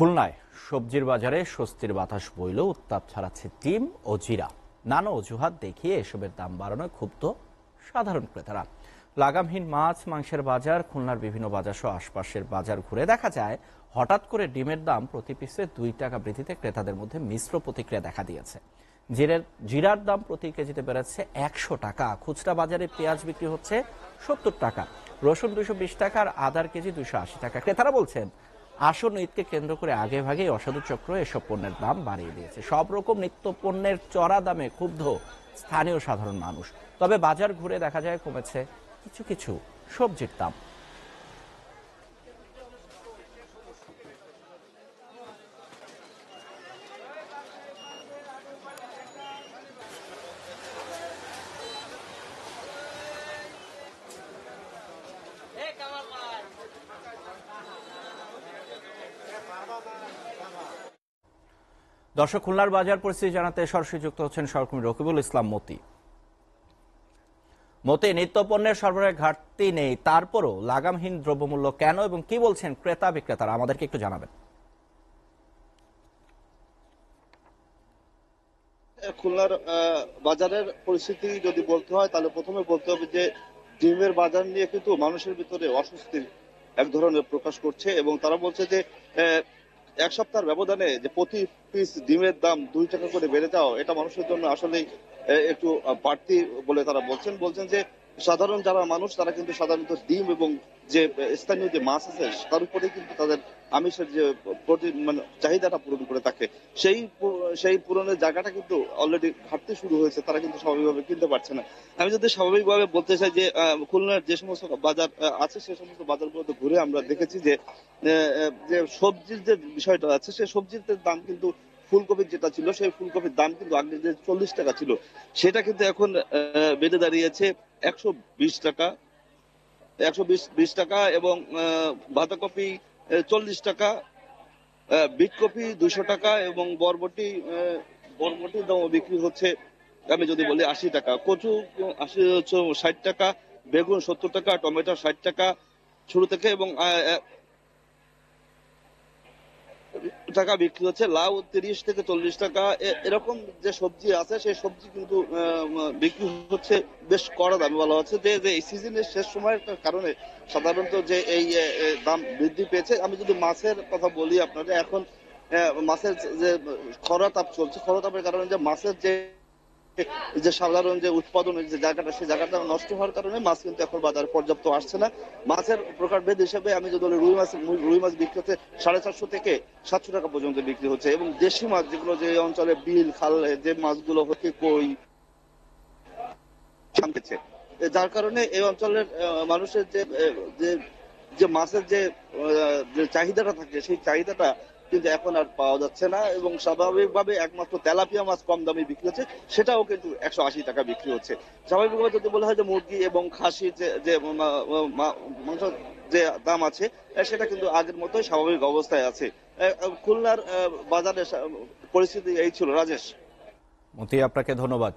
খুলনায় সবজির বাজারে স্বস্তির বাতাস বইলেও উত্তাপ ছড়াচ্ছে ডিম ও জিরা। নানা অজুহাত দেখিয়ে এসবের দাম বাড়ানোয় ক্ষুব্ধ সাধারণ ক্রেতারা। লাগামহীন মাছ মাংসের বাজার, খুলনার বিভিন্ন বাজার সহ আশপাশের বাজার ঘুরে দেখা যায় হঠাৎ করে ডিমের দাম প্রতি পিসে 2 টাকা বৃদ্ধিতে ক্রেতাদের মধ্যে মিশ্র প্রতিক্রিয়া দেখা দিয়েছে। জিরার দাম প্রতি কেজিতে বেড়েছে 100 টাকা। খুচরা বাজারে পেঁয়াজ বিক্রি হচ্ছে 70 টাকা, রসুন 220 টাকা আর আদার কেজি 280 টাকা। ক্রেতারা বলছেন আসন্ন ঈদকে কেন্দ্র করে আগে ভাগে অসাধু চক্র এসব পণ্যের দাম বাড়িয়ে দিয়েছে। সব রকম নিত্য পণ্যের চড়া দামে ক্ষুব্ধ স্থানীয় সাধারণ মানুষ। তবে বাজার ঘুরে দেখা যায় কমেছে কিছু কিছু সবজির দাম। দর্শক, খুলনার বাজার পরিস্থিতি জানাতে সরাসরি যুক্ত হচ্ছেন সহকর্মী রকিবুল ইসলাম মতি। নিত্য পণ্যের সরবরাহে ঘাটতি নেই, তারপরও লাগামহীন দ্রব্যমূল্য কেন এবং কি বলছেন ক্রেতা বিক্রেতারা, আমাদেরকে একটু জানাবেন। খুলনার বাজারের পরিস্থিতি যদি বলতে হয় তাহলে প্রথমে বলতে হবে যে ডিমের বাজার নিয়ে কিন্তু মানুষের ভিতরে অস্বস্তির এক ধরনের প্রকাশ করছে এবং তারা বলছে যে এক সপ্তাহের ব্যবধানে যে প্রতি পিস ডিমের দাম 2 টাকা করে বেড়ে যাওয়া, এটা মানুষের জন্য আসলে একটু বাড়তি বলে তারা বলছেন যে সাধারণ যারা মানুষ তারা কিন্তু সাধারণত ডিম এবং যে স্থানীয় যে মাছ আছে তার উপরে কিন্তু তাদের আমিষের যে প্রোটিন মানে চাহিদাটা পূরণ করে থাকে, সেই পূরণের জায়গাটা কিন্তু অলরেডি ঘাটতি শুরু হয়েছে, তারা কিন্তু স্বাভাবিকভাবে কিনতে পারছে না। আমি যদি স্বাভাবিকভাবে বলতে চাই যে খুলনার যে সমস্ত বাজার আছে সে সমস্ত বাজারগুলোতে ঘুরে আমরা দেখেছি যে যে সবজির যে বিষয়টা আছে সেই সবজির দাম কিন্তু ফুলকপির যেটা ছিল সেই ফুলকপির দাম কিন্তু আগে যে 40 টাকা ছিল সেটা কিন্তু এখন বেড়ে দাঁড়িয়েছে 120 টাকা, 120 টাকা এবং বাঁধাকপি 40 টাকা, বিট কপি 200 টাকা এবং বরবটির দাম বিক্রি হচ্ছে আমি যদি বলি 80 টাকা, কচু 60 টাকা, বেগুন 70 টাকা, টমেটো 60 টাকা শুরু থেকে এবং টাকা বিক্রি হচ্ছে, লাউ 30 থেকে 40 টাকা। এরকম যে সবজি আছে সেই সবজি কিন্তু বিক্রি হচ্ছে বেশ কড়া দামে। বলা হচ্ছে যে এই সিজনের শেষ সময়ের কারণে সাধারণত যে এই দাম বৃদ্ধি পেয়েছে। আমি যদি মাছের কথা বলি আপনাদের, এখন মাছের যে খরা তাপ চলছে, খরা তাপের কারণে যে মাছের যে সাধারণ যে উৎপাদনের যে জায়গাটা সেই জায়গাটা নষ্ট হওয়ার কারণে মাছ কিন্তু এখন বাজারে পর্যাপ্ত আসছে না। মাছের প্রকারভেদ হিসেবে আমি যদি বলি রুই মাছ বিক্রি হচ্ছে 450 থেকে 700 টাকা পর্যন্ত বিক্রি হচ্ছে এবং দেশি মাছ যেগুলো যে অঞ্চলে বিল খাল যে মাছগুলো হচ্ছে কই থামতেছে, যার কারণে এই অঞ্চলের মানুষের যে মাছের যে চাহিদাটা থাকে সেই চাহিদাটা কিন্তু এখন আর পাওয়া যাচ্ছে না এবং স্বাভাবিকভাবে একমাত্র তেলাপিয়া মাছ কম দামে বিক্রি হচ্ছে, সেটাও কিন্তু 180 টাকা বিক্রি হচ্ছে। স্বাভাবিকভাবে যদি বলা হয় যে মুরগি এবং খাসির যে মাংস যে দাম আছে সেটা কিন্তু আগের মতোই স্বাভাবিক অবস্থায় আছে। খুলনার বাজারে পরিস্থিতি এই ছিল। রাজেশ, মতি, আপনাকে ধন্যবাদ।